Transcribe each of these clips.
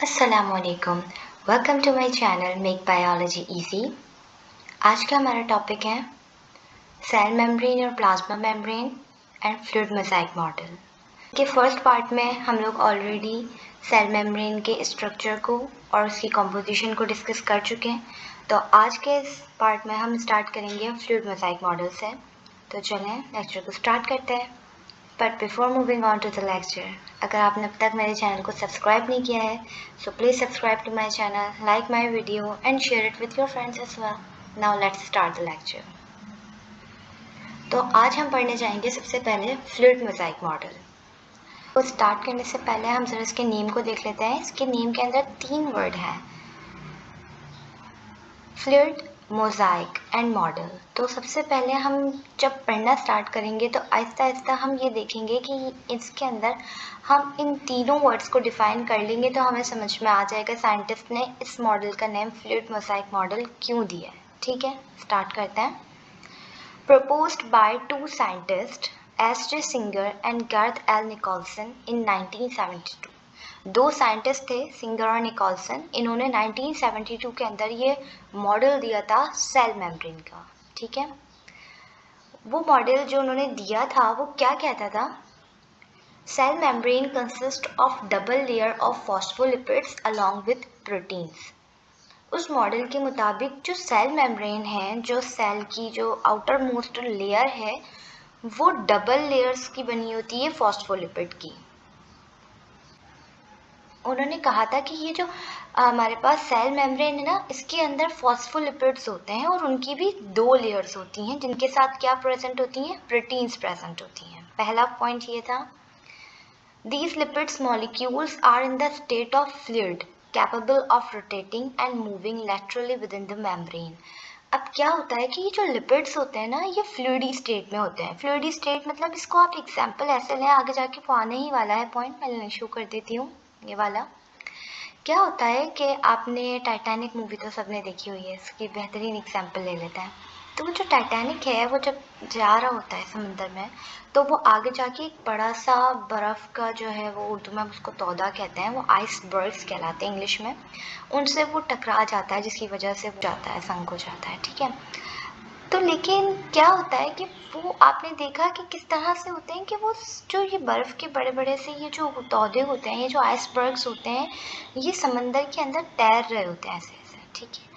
अस्सलामुअलैकुम। Welcome to my channel make biology easy. आज का हमारा टॉपिक है सेल मेम्ब्रेन और plasma membrane and fluid mosaic model. के फर्स्ट पार्ट में हम लोग ऑलरेडी सेल मेम्ब्रेन के स्ट्रक्चर को और उसकी कंपोजिशन को डिस्कस कर चुके हैं। तो आज के इस पार्ट में हम स्टार्ट करेंगे फ्लूइड मोज़ाइक मॉडल से। तो चलें लेक्चर को स्टार्ट करते हैं। But before moving on to the lecture, अगर आपने अब तक मेरे चैनल को सब्सक्राइब नहीं किया है so please subscribe to my channel, like my video and share it with your friends as well. Now let's start the lecture. तो आज हम पढ़ने जाएंगे सबसे पहले फ्लूइड मोज़ाइक मॉडल। तो स्टार्ट करने से पहले हम जरा इसके नेम को देख लेते हैं। इसके नेम के अंदर 3 वर्ड हैं, फ्लूइड, मोज़ाइक एंड मॉडल। तो सबसे पहले हम जब पढ़ना स्टार्ट करेंगे तो आहिस्ता आहिस्ता हम ये देखेंगे कि इसके अंदर हम इन तीनों वर्ड्स को डिफ़ाइन कर लेंगे तो हमें समझ में आ जाएगा साइंटिस्ट ने इस मॉडल का नेम फ्लूइड मोज़ाइक मॉडल क्यों दिया है। ठीक है, स्टार्ट करते हैं। Proposed by 2 scientists, S.J. Singer and Garth L. Nicholson in 1972। 2 scientist थे, सिंगर और निकोलसन। इन्होंने 1972 के अंदर ये मॉडल दिया था सेल मेम्ब्रेन का। ठीक है, वो मॉडल जो उन्होंने दिया था वो क्या कहता था? Cell membrane consist of double layer of phospholipids along with proteins. उस मॉडल के मुताबिक जो सेल मेम्ब्रेन है, जो सेल की जो आउटर मोस्ट लेयर है, वो डबल लेयर्स की बनी होती है फॉस्फोलिपिड की। उन्होंने कहा था कि ये जो हमारे पास सेल मेम्ब्रेन है ना, इसके अंदर फॉस्फोलिपिड्स होते हैं और उनकी भी 2 लेयर्स होती हैं जिनके साथ क्या प्रेजेंट होती हैं? प्रोटीन्स प्रेजेंट होती हैं। पहला पॉइंट ये था, These lipids molecules are in the state of fluid, capable of rotating and moving laterally within the membrane। अब क्या होता है कि ये जो लिपिड्स होते हैं ना, ये फ्लूइडी स्टेट में होते हैं। फ्लूइडी स्टेट मतलब इसको आप एग्जाम्पल ऐसे लें, आगे जाके वो आने ही वाला है पॉइंट, मैं शो कर देती हूँ ये वाला। क्या होता है कि आपने टाइटैनिक मूवी तो सबने देखी हुई है, इसकी बेहतरीन एग्जाम्पल ले लेते हैं। तो वो जो टाइटैनिक है वो जब जा रहा होता है समुंदर में, तो वो आगे जाके एक बड़ा सा बर्फ़ का जो है, वो उर्दू में उसको तौदा कहते हैं, वो आइसबर्ग्स कहलाते हैं इंग्लिश में। उनसे वो टकरा जाता है जिसकी वजह से वो जाता है, संक हो जाता है। ठीक है, तो लेकिन क्या होता है कि वो आपने देखा कि किस तरह से होते हैं कि वो जो ये बर्फ़ के बड़े बड़े से ये जो तौदे होते हैं, ये जो आइसबर्ग्स होते हैं, ये समंदर के अंदर तैर रहे होते हैं ऐसे ऐसे। ठीक है,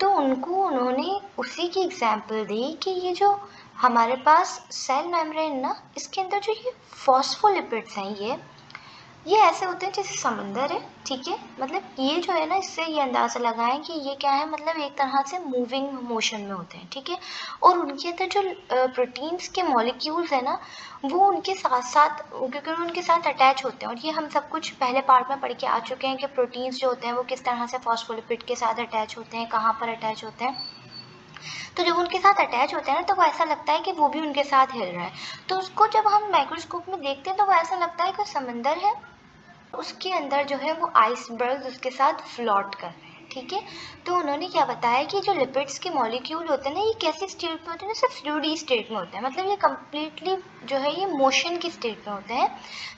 तो उनको उन्होंने उसी की एग्जाम्पल दी कि ये जो हमारे पास सेल मेम्ब्रेन ना, इसके अंदर जो ये फॉस्फोलिपिड्स हैं, ये ऐसे होते हैं जैसे समंदर है। ठीक है, मतलब ये जो है ना, इससे ये अंदाज़ा लगाएं कि ये क्या है, मतलब एक तरह से मूविंग मोशन में होते हैं। ठीक है, और उनके अंदर जो प्रोटीन्स के मॉलिक्यूल्स है ना, वो उनके साथ साथ, क्योंकि उनके साथ अटैच होते हैं, और ये हम सब कुछ पहले पार्ट में पढ़ के आ चुके हैं कि प्रोटीन्स जो होते हैं वो किस तरह से फॉस्फोलिपिड के साथ अटैच होते हैं, कहाँ पर अटैच होते हैं। तो जब उनके साथ अटैच होते हैं ना, तो वो ऐसा लगता है कि वो भी उनके साथ हिल रहा है। तो उसको जब हम माइक्रोस्कोप में देखते हैं तो वो ऐसा लगता है कि समंदर है, उसके अंदर जो है वो आइसबर्ग उसके साथ फ्लोट कर रहे हैं। ठीक है, तो उन्होंने क्या बताया कि जो लिपिड्स के मॉलिक्यूल होते हैं ना, ये कैसी स्टेट में होते हैं ना, सिर्फ फ्लूइडी स्टेट में होते हैं। मतलब ये कम्प्लीटली जो है ये मोशन की स्टेट में होते हैं,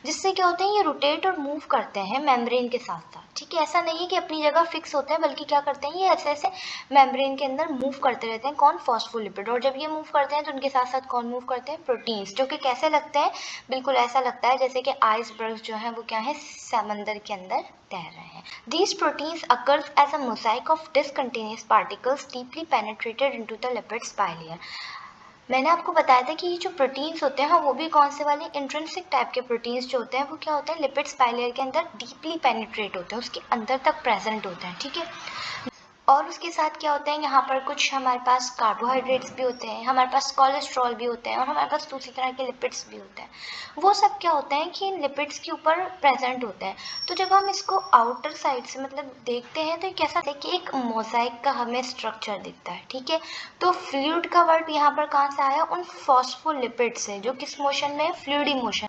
जिससे क्या होते हैं, ये रोटेट और मूव करते हैं मेम्ब्रेन के साथ साथ। ठीक है, ऐसा नहीं है कि अपनी जगह फिक्स होते हैं, बल्कि क्या करते हैं, ये ऐसे ऐसे मेम्ब्रेन के अंदर मूव करते रहते हैं। कौन? फॉस्फोलिपिड। और जब ये मूव करते हैं तो उनके साथ साथ कौन मूव करते हैं? प्रोटीन्स, जो कि कैसे लगते हैं, बिल्कुल ऐसा लगता है जैसे कि आइसबर्ग जो है वो क्या है, समंदर के अंदर तैर रहे हैं। These proteins occurs as a mosaic of discontinuous particles deeply penetrated into the lipids bilayer। मैंने आपको बताया था कि ये जो प्रोटीन्स होते हैं, वो भी कौन से वाले, इंट्रिंसिक टाइप के प्रोटीन्स जो होते हैं, वो क्या होते हैं, लिपिड्स बाइलेयर के अंदर डीपली पेनिट्रेट होते हैं, उसके अंदर तक प्रेजेंट होते हैं। ठीक है, और उसके साथ क्या होता है, यहाँ पर कुछ हमारे पास कार्बोहाइड्रेट्स भी होते हैं, हमारे पास कोलेस्ट्रॉल भी होते हैं, और हमारे पास दूसरी तरह के लिपिड्स भी होते हैं। वो सब क्या होते हैं कि इन लिपिड्स के ऊपर प्रेजेंट होते हैं। तो जब हम इसको आउटर साइड से मतलब देखते हैं तो ये कैसा देखिए, एक मोज़ाइक का हमें स्ट्रक्चर दिखता है। ठीक है, तो फ्लूइड का वर्ड यहाँ पर कहाँ से आया? उन फॉस्फोलिपिड से, जो किस मोशन में है, फ्लूइडी मोशन।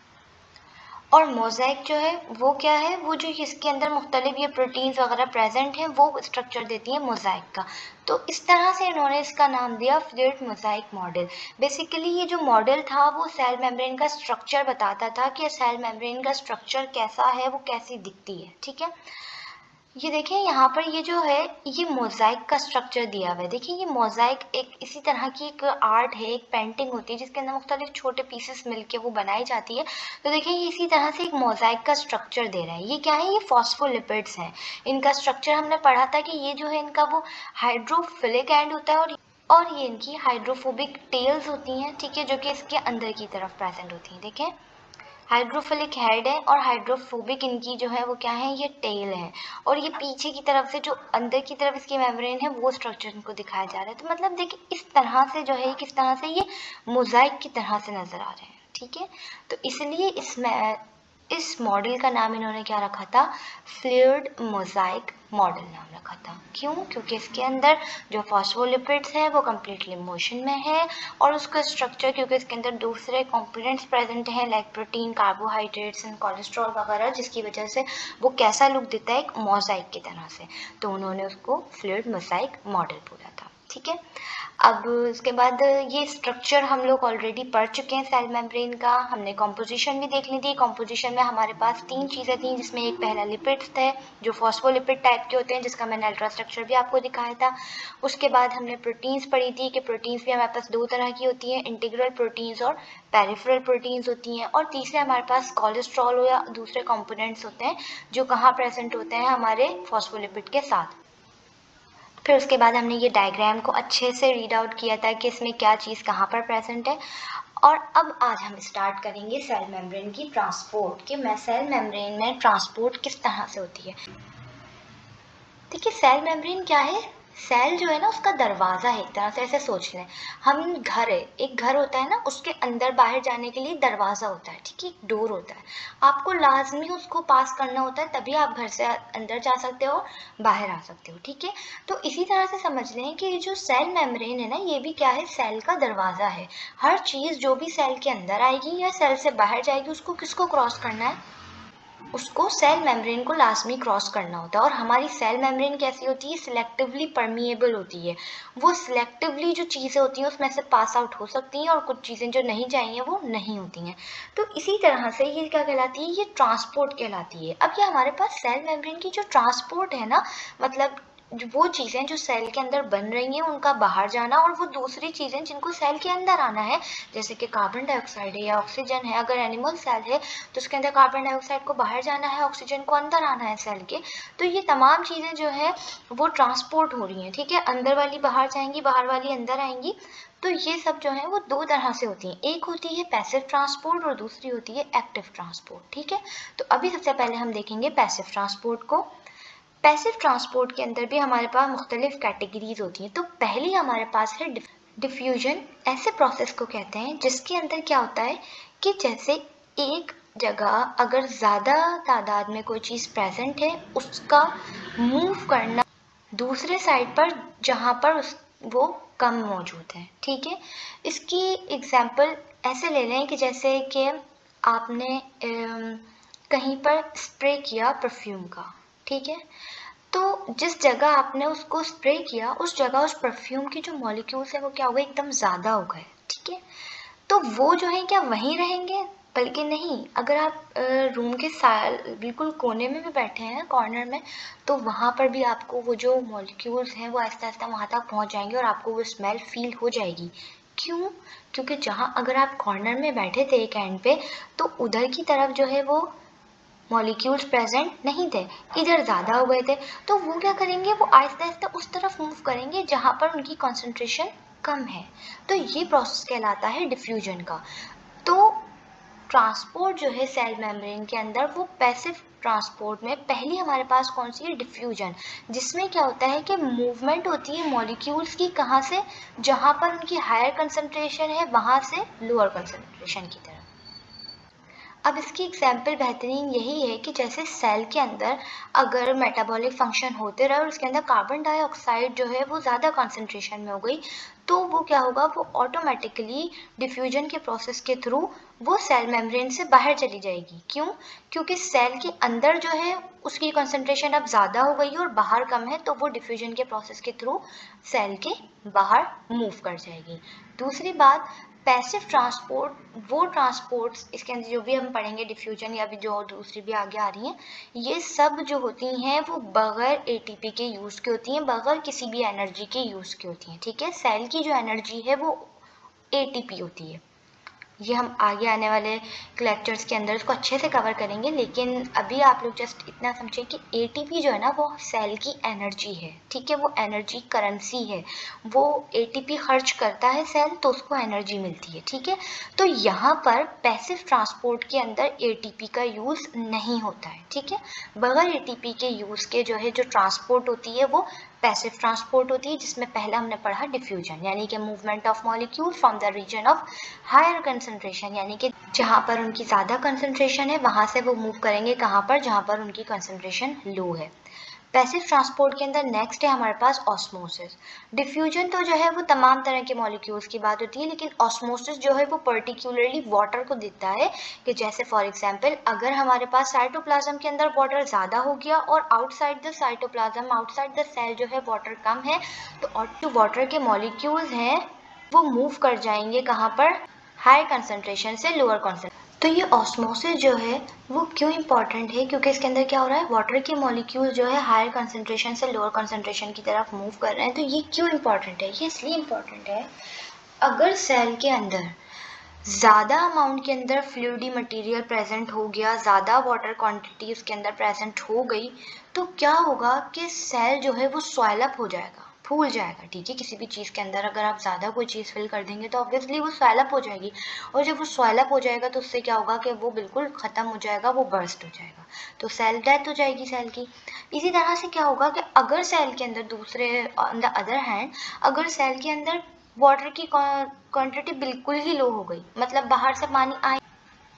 और मोज़ाइक जो है वो क्या है, वो जो इसके अंदर मुख्तलिफ ये प्रोटीन्स वगैरह प्रेजेंट हैं, वो स्ट्रक्चर देती है मोज़ाइक का। तो इस तरह से इन्होंने इसका नाम दिया फ्लूइड मोज़ाइक मॉडल। बेसिकली ये जो मॉडल था वो सेल मेम्ब्रेन का स्ट्रक्चर बताता था कि सेल मेम्ब्रेन का स्ट्रक्चर कैसा है, वो कैसी दिखती है। ठीक है, ये देखिए यहाँ पर ये जो है ये मोज़ाइक का स्ट्रक्चर दिया हुआ है। देखिए ये मोज़ाइक एक इसी तरह की एक आर्ट है, एक पेंटिंग होती है जिसके अंदर मुख्तलिफ छोटे पीसेस मिलके वो बनाई जाती है। तो देखिए ये इसी तरह से एक मोज़ाइक का स्ट्रक्चर दे रहा है। ये क्या है, ये फॉस्फोलिपिड्स हैं। इनका स्ट्रक्चर हमने पढ़ा था कि ये जो है इनका वो हाइड्रोफिलिक एंड होता है और ये इनकी हाइड्रोफोबिक टेल्स होती हैं, ठीक है, जो कि इसके अंदर की तरफ प्रेजेंट होती हैं। देखें, हाइड्रोफिलिक हेड है और हाइड्रोफोबिक इनकी जो है वो क्या है, ये टेल है। और ये पीछे की तरफ से जो अंदर की तरफ इसकी मेम्ब्रेन है वो स्ट्रक्चर इनको दिखाया जा रहा है। तो मतलब देखिए इस तरह से जो है किस तरह से ये मोज़ाइक की तरह से नज़र आ रहे हैं, ठीक है। तो इसलिए इसमें इस मॉडल का नाम इन्होंने क्या रखा था, फ्लूइड मोज़ाइक मॉडल नाम रखा था। क्यों? क्योंकि इसके अंदर जो फॉस्फोलिपिड्स है वो कम्प्लीटली मोशन में है और उसका स्ट्रक्चर, क्योंकि इसके अंदर दूसरे कंपोनेंट्स प्रेजेंट हैं like protein, carbohydrates and cholesterol वगैरह, जिसकी वजह से वो कैसा लुक देता है, एक मोज़ाइक की तरह से। तो उन्होंने उसको फ्लूइड मोज़ाइक मॉडल बोला था, ठीक है। अब उसके बाद ये स्ट्रक्चर हम लोग ऑलरेडी पढ़ चुके हैं सेल मेम्ब्रेन का। हमने कॉम्पोजिशन भी देख ली थी। कॉम्पोजिशन में हमारे पास 3 चीज़ें थी, जिसमें एक पहला लिपिड्स थे जो फॉस्फोलिपिड टाइप के होते हैं, जिसका मैंने अल्ट्रा स्ट्रक्चर भी आपको दिखाया था। उसके बाद हमने प्रोटीन्स पढ़ी थी कि प्रोटीन्स भी हमारे पास 2 तरह की होती हैं, इंटीग्रल प्रोटीन्स और पेरिफेरल प्रोटीन्स होती हैं। और तीसरे हमारे पास कोलेस्ट्रॉल या दूसरे कंपोनेंट्स होते हैं जो कहाँ प्रेजेंट होते हैं, हमारे फॉस्फोलिपिड के साथ। फिर उसके बाद हमने ये डायग्राम को अच्छे से रीड आउट किया था कि इसमें क्या चीज़ कहाँ पर प्रेजेंट है। और अब आज हम स्टार्ट करेंगे सेल मेम्ब्रेन की ट्रांसपोर्ट, कि मैं सेल मेम्ब्रेन में ट्रांसपोर्ट किस तरह से होती है। देखिए सेल मेम्ब्रेन क्या है, सेल जो है ना उसका दरवाज़ा है, एक तरह से ऐसे सोच लें। हम घर है, एक घर होता है ना, उसके अंदर बाहर जाने के लिए दरवाज़ा होता है, ठीक है, एक डोर होता है। आपको लाजमी उसको पास करना होता है, तभी आप घर से अंदर जा सकते हो, बाहर आ सकते हो, ठीक है। तो इसी तरह से समझ लें कि जो सेल मेम्ब्रेन है ना, ये भी क्या है, सेल का दरवाज़ा है। हर चीज़ जो भी सेल के अंदर आएगी या सेल से बाहर जाएगी, उसको किसको क्रॉस करना है, उसको सेल मेम्ब्रेन को लाजमी क्रॉस करना होता है। और हमारी सेल मेम्ब्रेन कैसी होती है, सिलेक्टिवली परमिएबल होती है। वो सिलेक्टिवली जो चीज़ें होती हैं उसमें से पास आउट हो सकती हैं और कुछ चीज़ें जो नहीं चाहिए वो नहीं होती हैं। तो इसी तरह से ये क्या कहलाती है, ये ट्रांसपोर्ट कहलाती है। अब ये हमारे पास सेल मेम्ब्रेन की जो ट्रांसपोर्ट है ना, मतलब वो चीज़ें जो सेल के अंदर बन रही हैं उनका बाहर जाना, और वो दूसरी चीज़ें जिनको सेल के अंदर आना है, जैसे कि कार्बन डाइऑक्साइड है या ऑक्सीजन है। अगर एनिमल सेल है तो उसके अंदर कार्बन डाइऑक्साइड को बाहर जाना है, ऑक्सीजन को अंदर आना है सेल के। तो ये तमाम चीज़ें जो है वो ट्रांसपोर्ट हो रही हैं, ठीक है। अंदर वाली बाहर जाएंगी, बाहर वाली अंदर आएंगी। तो ये सब जो है वो 2 तरह से होती हैं, एक होती है पैसिव ट्रांसपोर्ट और दूसरी होती है एक्टिव ट्रांसपोर्ट, ठीक है। तो अभी सबसे पहले हम देखेंगे पैसिव ट्रांसपोर्ट को। पैसिव ट्रांसपोर्ट के अंदर भी हमारे पास मुख्तलिफ कैटेगरीज होती हैं। तो पहली हमारे पास है डिफ्यूजन। ऐसे प्रोसेस को कहते हैं जिसके अंदर क्या होता है कि जैसे एक जगह अगर ज़्यादा तादाद में कोई चीज़ प्रेजेंट है, उसका मूव करना दूसरे साइड पर जहाँ पर वो कम मौजूद है, ठीक है। इसकी एग्जांपल ऐसे ले लें कि जैसे कि आपने कहीं पर स्प्रे किया परफ्यूम का, ठीक है। तो जिस जगह आपने उसको स्प्रे किया, उस जगह उस परफ्यूम की जो मॉलिक्यूल्स है वो क्या हो गए, एकदम ज़्यादा हो गए, ठीक है। तो वो जो है क्या वहीं रहेंगे, बल्कि नहीं, अगर आप रूम के बिल्कुल कोने में भी बैठे हैं कॉर्नर में, तो वहाँ पर भी आपको वो जो मॉलिक्यूल्स हैं वो आहिस्ता आहिस्ता वहाँ तक पहुँच जाएंगे और आपको वो स्मेल फील हो जाएगी। क्यों? क्योंकि जहाँ अगर आप कॉर्नर में बैठे थे एक एंड पे, तो उधर की तरफ जो है वो मॉलिक्यूल्स प्रेजेंट नहीं थे, इधर ज़्यादा हो गए थे। तो वो क्या करेंगे, वो आहिस्ता आहिस्ता उस तरफ मूव करेंगे जहाँ पर उनकी कॉन्सेंट्रेशन कम है। तो ये प्रोसेस कहलाता है डिफ्यूजन का। तो ट्रांसपोर्ट जो है सेल मेम्ब्रेन के अंदर, वो पैसिव ट्रांसपोर्ट में पहली हमारे पास कौन सी है, डिफ्यूजन। जिसमें क्या होता है कि मूवमेंट होती है मॉलिक्यूल्स की, कहाँ से, जहाँ पर उनकी हायर कंसंट्रेशन है वहाँ से लोअर कंसंट्रेशन की तरफ। अब इसकी एग्जाम्पल बेहतरीन यही है कि जैसे सेल के अंदर अगर मेटाबॉलिक फंक्शन होते रहे और उसके अंदर कार्बन डाइऑक्साइड जो है वो ज़्यादा कॉन्सेंट्रेशन में हो गई, तो वो क्या होगा, वो ऑटोमेटिकली डिफ्यूजन के प्रोसेस के थ्रू वो सेल मेम्ब्रेन से बाहर चली जाएगी। क्यों? क्योंकि सेल के अंदर जो है उसकी कॉन्सेंट्रेशन अब ज़्यादा हो गई और बाहर कम है, तो वो डिफ्यूजन के प्रोसेस के थ्रू सेल के बाहर मूव कर जाएगी। दूसरी बात, पैसिव ट्रांसपोर्ट वो ट्रांसपोर्ट्स, इसके अंदर जो भी हम पढ़ेंगे डिफ्यूजन या भी जो दूसरी भी आगे आ रही हैं, ये सब जो होती हैं वो बगैर एटीपी के यूज़ की होती हैं, बगैर किसी भी एनर्जी के यूज़ की होती हैं। ठीक है, सेल की जो एनर्जी है वो एटीपी होती है। ये हम आगे आने वाले लेक्चर्स के अंदर इसको अच्छे से कवर करेंगे, लेकिन अभी आप लोग जस्ट इतना समझें कि एटीपी जो है ना वो सेल की एनर्जी है। ठीक है, वो एनर्जी करेंसी है, वो एटीपी खर्च करता है सेल तो उसको एनर्जी मिलती है। ठीक है, तो यहाँ पर पैसिव ट्रांसपोर्ट के अंदर एटीपी का यूज़ नहीं होता है। ठीक है, बगैर एटीपी के यूज़ के जो है जो ट्रांसपोर्ट होती है वो पैसिव ट्रांसपोर्ट होती है, जिसमें पहला हमने पढ़ा डिफ्यूजन, यानी कि movement of molecule from the region of higher concentration, यानी कि जहाँ पर उनकी ज़्यादा कंसंट्रेशन है वहाँ से वो मूव करेंगे कहाँ पर, जहाँ पर उनकी कंसंट्रेशन लो है। पैसिव ट्रांसपोर्ट के अंदर नेक्स्ट है हमारे पास ऑस्मोसिस। डिफ्यूजन तो जो है वो तमाम तरह के मॉलिक्यूल्स की बात होती है, लेकिन ऑस्मोसिस जो है वो पर्टिकुलरली वाटर को देता है, कि जैसे फॉर एग्जांपल अगर हमारे पास साइटोप्लाज्म के अंदर वाटर ज़्यादा हो गया और outside the cytoplasm, outside the cell जो है वाटर कम है, तो और जो वाटर के मॉलिक्यूल्स हैं वो मूव कर जाएंगे कहाँ पर, हाई कंसंट्रेशन से लोअर कंसंट्रेशन। तो ये ऑस्मोसिस जो है वो क्यों इम्पॉर्टेंट है, क्योंकि इसके अंदर क्या हो रहा है, वाटर के मॉलिक्यूल जो है हायर कंसंट्रेशन से लोअर कंसंट्रेशन की तरफ मूव कर रहे हैं। तो ये क्यों इम्पॉर्टेंट है, ये इसलिए इम्पॉर्टेंट है, अगर सेल के अंदर ज़्यादा अमाउंट के अंदर फ्लूइडी मटेरियल प्रेजेंट हो गया, ज़्यादा वाटर क्वांटिटी उसके अंदर प्रेजेंट हो गई, तो क्या होगा कि सेल जो है वो स्वेल अप हो जाएगा, फूल जाएगा। ठीक है, किसी भी चीज़ के अंदर अगर आप ज़्यादा कोई चीज़ फिल कर देंगे तो ऑब्वियसली वो स्वेल अप हो जाएगी, और जब वो स्वेल अप हो जाएगा तो उससे क्या होगा कि वो बिल्कुल ख़त्म हो जाएगा, वो बर्स्ट हो जाएगा, तो सेल डेथ हो जाएगी सेल की। इसी तरह से क्या होगा कि अगर सेल के अंदर दूसरे ऑन द अदर हैंड, अगर सेल के अंदर वाटर की क्वांटिटी बिल्कुल ही लो हो गई, मतलब बाहर से पानी आए,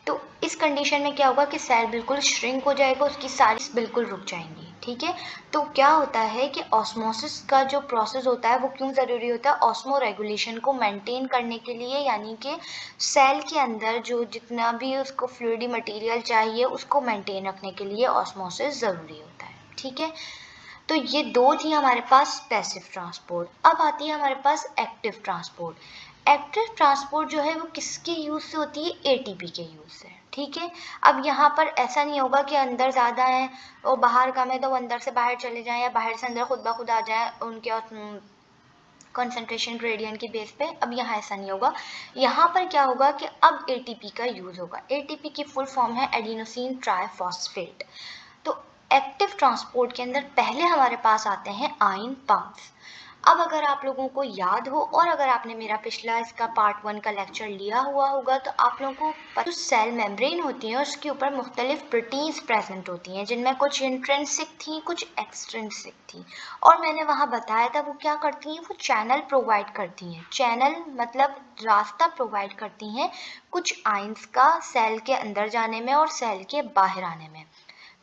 तो इस कंडीशन में क्या होगा कि सेल बिल्कुल श्रिंक हो जाएगा, उसकी सारी बिल्कुल रुक जाएंगी। ठीक है, तो क्या होता है कि ऑस्मोसिस का जो प्रोसेस होता है वो क्यों ज़रूरी होता है, ऑस्मो रेगुलेशन को मेंटेन करने के लिए, यानी कि सेल के अंदर जो जितना भी उसको फ्लूइडी मटेरियल चाहिए उसको मेंटेन रखने के लिए ऑस्मोसिस ज़रूरी होता है। ठीक है, तो ये दो थी हमारे पास पैसिव ट्रांसपोर्ट। अब आती है हमारे पास एक्टिव ट्रांसपोर्ट। एक्टिव ट्रांसपोर्ट जो है वो किसके यूज़ से होती है, एटीपी के यूज़ से। ठीक है, अब यहाँ पर ऐसा नहीं होगा कि अंदर ज़्यादा है और बाहर कम है तो वो अंदर से बाहर चले जाएं या बाहर से अंदर खुद ब खुद आ जाए उनके कंसंट्रेशन ग्रेडियंट की बेस पे। अब यहाँ ऐसा नहीं होगा, यहाँ पर क्या होगा कि अब एटीपी का यूज़ होगा। एटीपी की फुल फॉर्म है एडिनोसिन ट्राइफॉस्फेट। तो एक्टिव ट्रांसपोर्ट के अंदर पहले हमारे पास आते हैं आयन पंप्स। अब अगर आप लोगों को याद हो और अगर आपने मेरा पिछला इसका पार्ट 1 का लेक्चर लिया हुआ होगा तो आप लोगों को जो सेल मेम्ब्रेन होती है उसके ऊपर मुख्तलिफ प्रोटीन्स प्रेजेंट होती हैं, जिनमें कुछ इंट्रिंसिक थी कुछ एक्सट्रिंसिक थी, और मैंने वहाँ बताया था वो क्या करती हैं, वो चैनल प्रोवाइड करती हैं। चैनल मतलब रास्ता प्रोवाइड करती हैं कुछ आयंस का सेल के अंदर जाने में और सेल के बाहर आने में।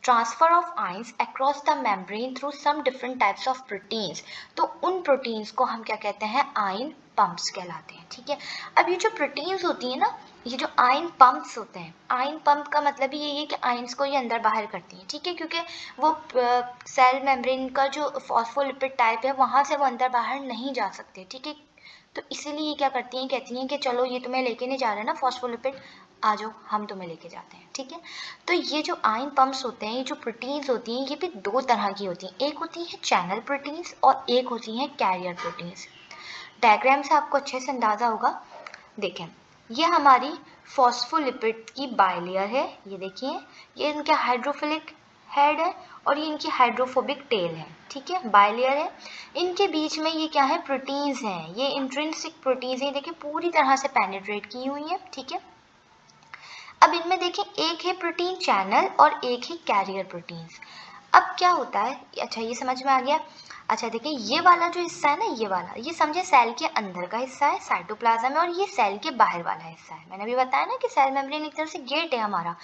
Transfer of ions across the membrane through some different types of proteins, तो उन प्रोटीन्स को हम क्या कहते हैं, आयन पंप्स कहलाते हैं। ठीक है, अब ये जो प्रोटीन्स होती है ना, ये जो आयन पंप्स होते हैं, आयन पंप का मतलब ही यही है कि आयंस को ये अंदर बाहर करती हैं। ठीक है, क्योंकि वो सेल मेम्ब्रेन का जो फॉस्फोलिपिड टाइप है वहाँ से वो अंदर बाहर नहीं जा सकते। ठीक है, तो इसीलिए ये क्या करती हैं, कहती हैं कि चलो ये तुम्हें लेके नहीं जा रहे ना फॉस्फोलिपिड, आ जाओ हम तुम्हें लेके जाते हैं। ठीक है, तो ये जो आयन पंप्स होते हैं, ये जो प्रोटीन्स होती हैं, ये भी दो तरह की होती हैं, एक होती है चैनल प्रोटीन्स और एक होती हैं कैरियर प्रोटीन्स। डायग्राम से आपको अच्छे से अंदाज़ा होगा। देखें, ये हमारी फॉस्फोलिपिड की बाइलेयर है, ये देखिए, ये इनका हाइड्रोफिलिक हेड है और ये इनकी हाइड्रोफोबिक टेल है। ठीक है, बाइलेयर है, इनके बीच में ये क्या है, प्रोटीन्स हैं, ये इंट्रिंसिक प्रोटीन्स हैं, देखिए पूरी तरह से पेनिट्रेट की हुई है। ठीक है, अब इनमें देखें एक है प्रोटीन चैनल और एक है कैरियर प्रोटीन्स। अब क्या होता है, अच्छा ये समझ में आ गया। अच्छा देखिए, ये वाला जो हिस्सा है ना, ये वाला, ये समझे सेल के अंदर का हिस्सा है, साइटोप्लाज्म है, और ये सेल के बाहर वाला हिस्सा है। मैंने अभी बताया ना कि सेल मेम्ब्रेन एक तरह से गेट है हमारा,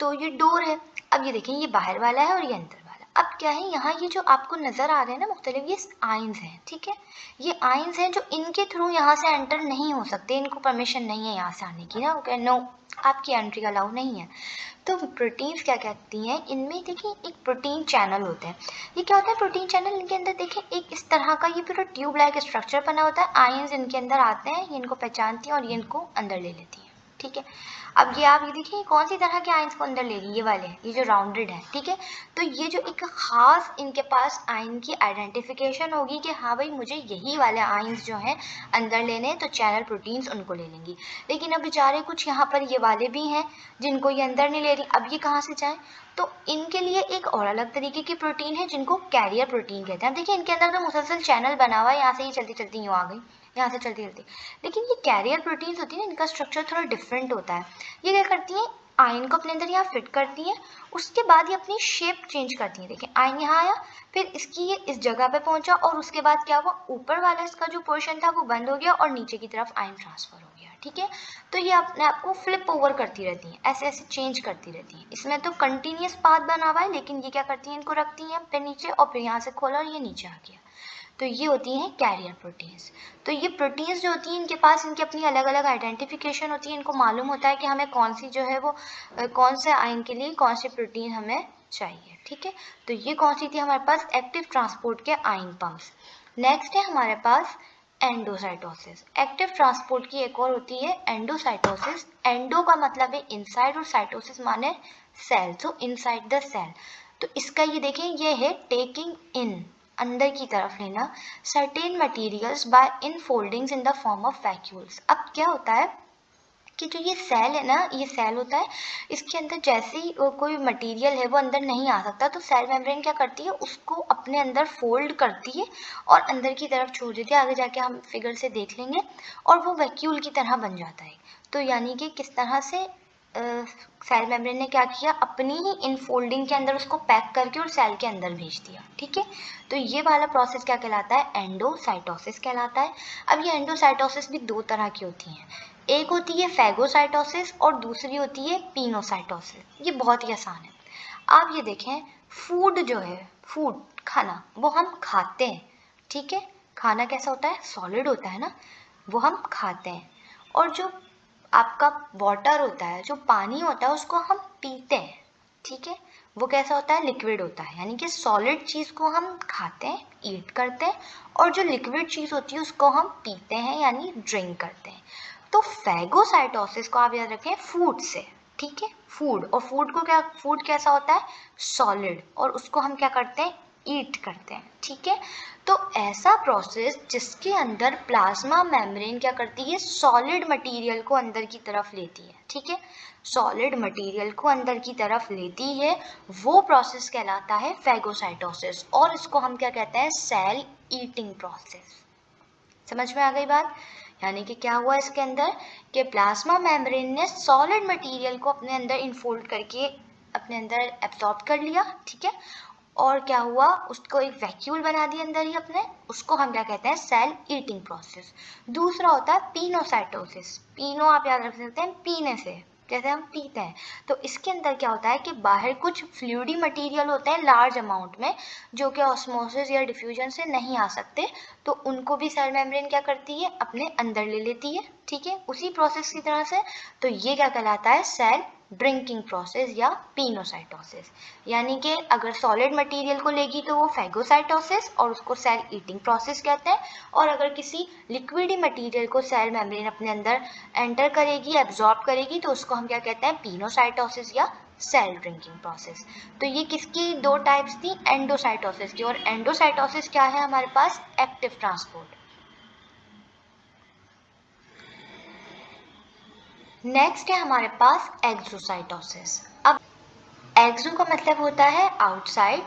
तो ये डोर है। अब ये देखिए, ये बाहर वाला है और ये अंदर वाला। अब क्या है, यहाँ ये जो आपको नजर आ रहे हैं ना मुख्तलिफ, ये आइंस हैं, ठीक है। ये आइंस हैं जो इनके थ्रू यहाँ से एंटर नहीं हो सकते, इनको परमिशन नहीं है यहाँ से आने की ना, ओके, नो, आपकी एंट्री अलाउ नहीं है। तो प्रोटीन्स क्या कहती हैं, इनमें देखिए एक प्रोटीन चैनल होता है। ये क्या होता है प्रोटीन चैनल, इनके अंदर देखिए एक इस तरह का ये पूरा ट्यूब लाइक स्ट्रक्चर बना होता है। आयंस इनके अंदर आते हैं, ये इनको पहचानती हैं और ये इनको अंदर ले लेती हैं, ठीक है। अब ये आप ये देखिए कौन सी तरह के आयंस को अंदर ले रही है, ये वाले, ये जो राउंडेड है, ठीक है। तो ये जो एक खास इनके पास आयन की आइडेंटिफिकेशन होगी कि हाँ भाई मुझे यही वाले आयंस जो हैं अंदर लेने हैं, तो चैनल प्रोटीन्स उनको ले लेंगी। लेकिन अब बेचारे कुछ यहाँ पर ये वाले भी हैं जिनको ये अंदर नहीं ले रही, अब ये कहाँ से जाएं, तो इनके लिए एक और अलग तरीके की प्रोटीन है जिनको कैरियर प्रोटीन कहते हैं। अब देखिए इनके अंदर तो मुसलसल चैनल बना हुआ है, यहाँ से ये चलती चलती यूँ आ गई, यहाँ से चलती चलती, लेकिन ये कैरियर प्रोटीन्स होती है ना, इनका स्ट्रक्चर थोड़ा डिफरेंट होता है। ये क्या करती हैं, आयन को अपने अंदर यहाँ फिट करती हैं, उसके बाद ये अपनी शेप चेंज करती हैं। देखिए आयन यहाँ आया, फिर इसकी ये इस जगह पे पहुंचा और उसके बाद क्या हुआ, ऊपर वाला इसका जो पोर्शन था वो बंद हो गया और नीचे की तरफ आयन ट्रांसफर हो गया, ठीक है। तो ये अपने आप को फ्लिप ओवर करती रहती हैं, ऐसे ऐसे चेंज करती रहती हैं। इसमें तो कंटिन्यूस पाथ बना हुआ है, लेकिन ये क्या करती हैं, इनको रखती हैं फिर नीचे और फिर यहाँ से खोला और ये नीचे आ गया। तो ये होती हैं कैरियर प्रोटीन्स। तो ये प्रोटीन्स जो होती हैं इनके पास इनकी अपनी अलग अलग आइडेंटिफिकेशन होती है, इनको मालूम होता है कि हमें कौन सी जो है वो कौन से आयन के लिए कौन सी प्रोटीन हमें चाहिए, ठीक है। तो ये कौन सी थी हमारे पास, एक्टिव ट्रांसपोर्ट के आयन पंप्स। नेक्स्ट है हमारे पास एंडोसाइटोसिस। एक्टिव ट्रांसपोर्ट की एक और होती है एंडोसाइटोसिस। एंडो का मतलब है इनसाइड और साइटोसिस माने cell, so inside the cell. तो इसका ये देखें, ये है टेकिंग इन, अंदर की तरफ लेना, certain materials by infoldings in the form of vacuoles. अब क्या होता है कि जो ये सेल है ना, ये सेल होता है, इसके अंदर जैसे ही कोई मटेरियल है वो अंदर नहीं आ सकता, तो सेल मेम्ब्रेन क्या करती है, उसको अपने अंदर फोल्ड करती है और अंदर की तरफ छोड़ देती है। आगे जाके हम फिगर से देख लेंगे, और वो वैक्यूल की तरह बन जाता है। तो यानी कि किस तरह से सेल मेम्ब्रेन ने क्या किया, अपनी ही इनफोल्डिंग के अंदर उसको पैक करके और सेल के अंदर भेज दिया, ठीक है। तो ये वाला प्रोसेस क्या कहलाता है, एंडोसाइटोसिस कहलाता है। अब ये एंडोसाइटोसिस भी दो तरह की होती हैं, एक होती है फैगोसाइटोसिस और दूसरी होती है पिनोसाइटोसिस। ये बहुत ही आसान है। आप ये देखें, फूड जो है, फूड खाना, वो हम खाते हैं, ठीक है। खाना कैसा होता है, सॉलिड होता है ना, वो हम खाते हैं। और जो आपका वाटर होता है, जो पानी होता है, उसको हम पीते हैं, ठीक है। वो कैसा होता है, लिक्विड होता है। यानी कि सॉलिड चीज़ को हम खाते हैं, ईट करते हैं, और जो लिक्विड चीज़ होती है उसको हम पीते हैं यानी ड्रिंक करते हैं। तो फैगोसाइटोसिस को आप याद रखें फूड से, ठीक है। फूड, और फूड को क्या, फूड कैसा होता है, सॉलिड, और उसको हम क्या करते हैं, ईट करते हैं, ठीक है। तो ऐसा प्रोसेस जिसके अंदर प्लाज्मा मेम्ब्रेन क्या करती है, सॉलिड मटेरियल को अंदर की तरफ लेती है, ठीक है। सॉलिड मटेरियल को अंदर की तरफ लेती है, वो प्रोसेस कहलाता है फैगोसाइटोसिस, और इसको हम क्या कहते हैं, सेल ईटिंग प्रोसेस। समझ में आ गई बात। यानी कि क्या हुआ इसके अंदर कि प्लाज्मा मेम्ब्रेन ने सॉलिड मटेरियल को अपने अंदर इनफोल्ड करके अपने अंदर एब्जॉर्ब कर लिया, ठीक है। और क्या हुआ, उसको एक वैक्यूल बना दिया अंदर ही अपने, उसको हम क्या कहते हैं, सेल ईटिंग प्रोसेस। दूसरा होता है पिनोसाइटोसिस। पिनो आप याद रख सकते हैं पीने से, जैसे हम पीते हैं। तो इसके अंदर क्या होता है कि बाहर कुछ फ्लूइडी मटेरियल होते हैं लार्ज अमाउंट में, जो कि ऑस्मोसिस या डिफ्यूजन से नहीं आ सकते, तो उनको भी सेल मेम्ब्रेन क्या करती है, अपने अंदर ले लेती है, ठीक है, उसी प्रोसेस की तरह से। तो ये क्या कहलाता है, सेल ड्रिंकिंग प्रोसेस या पिनोसाइटोसिस। यानी कि अगर सॉलिड मटेरियल को लेगी तो वो फैगोसाइटोसिस और उसको सेल ईटिंग प्रोसेस कहते हैं, और अगर किसी लिक्विडी मटेरियल को सेल मेम्ब्रेन अपने अंदर एंटर करेगी, एब्जॉर्ब करेगी, तो उसको हम क्या कहते हैं, पिनोसाइटोसिस या सेल ड्रिंकिंग प्रोसेस। तो ये किसकी दो टाइप्स थी, एंडोसाइटोसिस की। और एंडोसाइटोसिस क्या है हमारे पास, एक्टिव ट्रांसपोर्ट। नेक्स्ट है हमारे पास एक्सोसाइटोसिस। अब एक्सो का मतलब होता है आउटसाइड,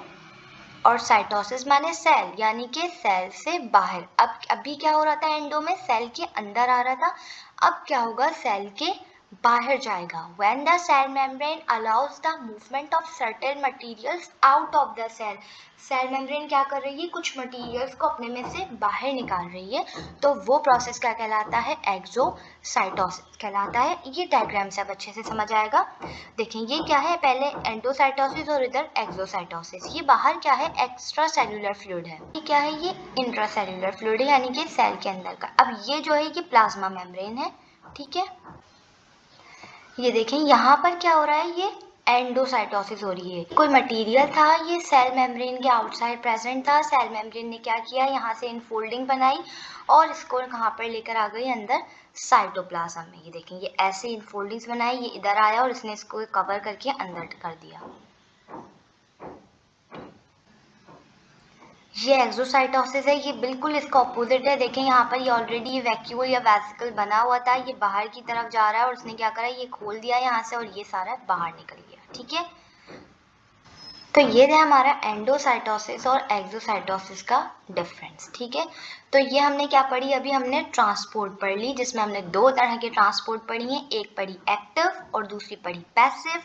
और साइटोसिस माने सेल, यानी कि सेल से बाहर। अब अभी क्या हो रहा था, एंडो में सेल के अंदर आ रहा था, अब क्या होगा, सेल के बाहर जाएगा। When the cell membrane allows the movement of certain materials out of the cell, cell membrane क्या कर रही है, कुछ मटेरियल्स को अपने में से बाहर निकाल रही है, तो वो प्रोसेस क्या कहलाता है, एक्सोसाइटोसिस कहलाता है। ये डायग्राम से अब अच्छे से समझ आएगा। देखें ये क्या है, पहले एंडोसाइटोसिस और इधर एक्सोसाइटोसिस। ये बाहर क्या है, एक्स्ट्रा सेल्यूलर फ्लूइड है। ये क्या है, ये इंट्रासेल्यूलर फ्लूइड है, यानी कि सेल के अंदर का। अब ये जो है ये प्लाज्मा मेम्ब्रेन है, ठीक है। ये देखें यहाँ पर क्या हो रहा है, ये एंडोसाइटोसिस हो रही है। कोई मटेरियल था, ये सेल मेम्ब्रेन के आउटसाइड प्रेजेंट था। सेल मेम्ब्रेन ने क्या किया, यहाँ से इनफोल्डिंग बनाई और इसको कहाँ पर लेकर आ गई, अंदर साइटोप्लाज्म में। ये देखें ये ऐसे इनफोल्डिंग्स बनाई, ये इधर आया और इसने इसको कवर करके अंदर कर दिया। ये एक्सोसाइटोसिस है, ये बिल्कुल इसका ऑपोजिट है। देखें यहाँ पर ये ऑलरेडी ये वैक्यूल या वेसिकल बना हुआ था, ये बाहर की तरफ जा रहा है और उसने क्या करा, ये खोल दिया यहाँ से और ये सारा बाहर निकल गया, ठीक है। तो ये था हमारा एंडोसाइटोसिस और एक्सोसाइटोसिस का डिफरेंस, ठीक है। तो ये हमने क्या पढ़ी, अभी हमने ट्रांसपोर्ट पढ़ ली, जिसमें हमने दो तरह के ट्रांसपोर्ट पढ़ी हैं, एक पढ़ी एक्टिव और दूसरी पढ़ी पैसिव।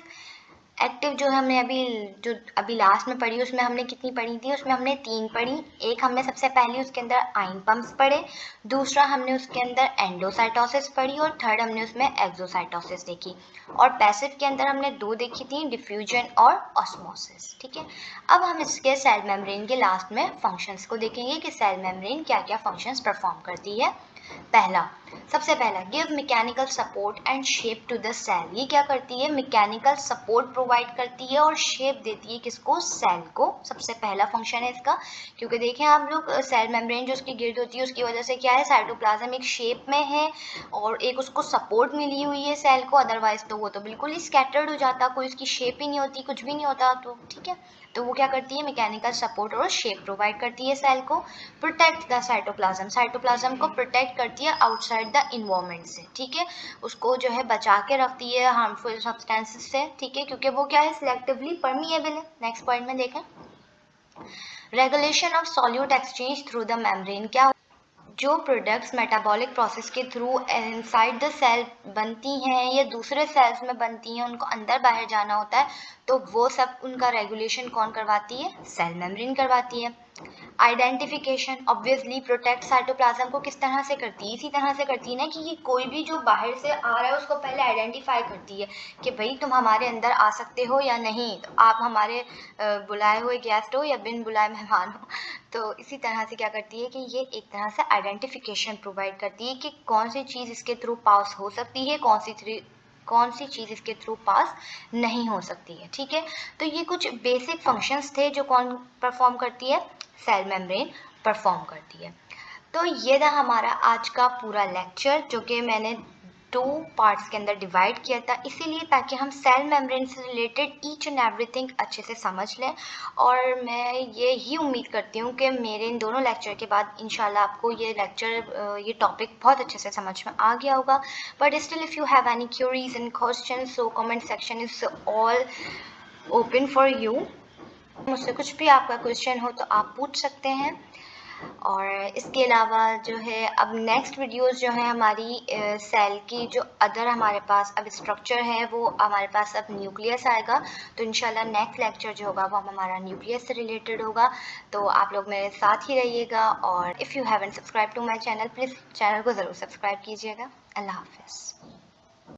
एक्टिव जो हमने अभी लास्ट में पढ़ी, उसमें हमने कितनी पढ़ी थी, उसमें हमने 3 पढ़ी। एक हमने सबसे पहली उसके अंदर आयन पंप्स पढ़े, दूसरा हमने उसके अंदर एंडोसाइटोसिस पढ़ी और थर्ड हमने उसमें एक्सोसाइटोसिस देखी। और पैसिव के अंदर हमने 2 देखी थी, डिफ्यूजन और ऑस्मोसिस, ठीक है। अब हम इसके सेल मेम्ब्रेन के लास्ट में फंक्शंस को देखेंगे कि सेल मेम्ब्रेन क्या क्या फंक्शंस परफॉर्म करती है। सबसे पहला give mechanical support and shape to the cell. ये क्या करती है, मैकेनिकल सपोर्ट प्रोवाइड करती है और शेप देती है किसको, सेल को। सबसे पहला फंक्शन है इसका। क्योंकि देखें आप लोग, सेल मेम्ब्रेन जो उसकी गिर्द होती है उसकी वजह से क्या है, साइटोप्लाज्म एक शेप में है और एक उसको सपोर्ट मिली हुई है सेल को, अदरवाइज तो वो तो बिल्कुल ही स्कैटर्ड हो जाता, कोई उसकी शेप ही नहीं होती, कुछ भी नहीं होता, तो ठीक है। तो वो क्या करती है, मैकेनिकल सपोर्ट और शेप प्रोवाइड करती है सेल को। प्रोटेक्ट द साइटोप्लाज्म, साइटोप्लाज्म को प्रोटेक्ट करती है आउटसाइड द इन्वायरमेंट से, ठीक है। उसको जो है बचा के रखती है हार्मफुल सब्सटेंसेस से, ठीक है, क्योंकि वो क्या है, सिलेक्टिवली परमिएबल है। नेक्स्ट पॉइंट में देखें, regulation of solute exchange through the membrane. क्या जो प्रोडक्ट्स मेटाबॉलिक प्रोसेस के थ्रू इनसाइड द सेल बनती हैं या दूसरे सेल्स में बनती हैं, उनको अंदर बाहर जाना होता है, तो वो सब उनका रेगुलेशन कौन करवाती है, सेल मेम्ब्रेन करवाती है। आइडेंटिफिकेशन ऑब्वियसली प्रोटेक्ट साइटोप्लाज्म को किस तरह से करती है, इसी तरह से करती है ना कि ये कोई भी जो बाहर से आ रहा है उसको पहले आइडेंटिफाई करती है कि भाई तुम हमारे अंदर आ सकते हो या नहीं, तो आप हमारे बुलाए हुए गेस्ट हो या बिन बुलाए मेहमान हो। तो इसी तरह से क्या करती है कि ये एक तरह से आइडेंटिफिकेशन प्रोवाइड करती है कि कौन सी चीज़ इसके थ्रू पास हो सकती है, कौन सी चीज़ इसके थ्रू पास नहीं हो सकती है, ठीक है। तो ये कुछ बेसिक फंक्शंस थे जो कौन परफॉर्म करती है, सेल मेम्ब्रेन परफॉर्म करती है। तो ये था हमारा आज का पूरा लेक्चर, जो कि मैंने 2 पार्ट्स के अंदर डिवाइड किया था, इसीलिए ताकि हम सेल मेम्ब्रेन से रिलेटेड ईच एंड एवरीथिंग अच्छे से समझ लें। और मैं ये ही उम्मीद करती हूँ कि मेरे इन दोनों लेक्चर के बाद इंशाल्लाह आपको ये टॉपिक बहुत अच्छे से समझ में आ गया होगा। But still if you have any curies and question, so comment section is all open for you. मुझसे कुछ भी आपका क्वेश्चन हो तो आप पूछ सकते हैं। और इसके अलावा जो है अब नेक्स्ट वीडियोस जो है हमारी सेल की जो अदर हमारे पास अब स्ट्रक्चर है, वो हमारे पास अब न्यूक्लियस आएगा। तो इंशाल्लाह नेक्स्ट लेक्चर जो होगा वो हमारा न्यूक्लियस से रिलेटेड होगा। तो आप लोग मेरे साथ ही रहिएगा, और if you haven't subscribe to my channel, please channel को ज़रूर सब्सक्राइब कीजिएगा। अल्लाह हाफिज़।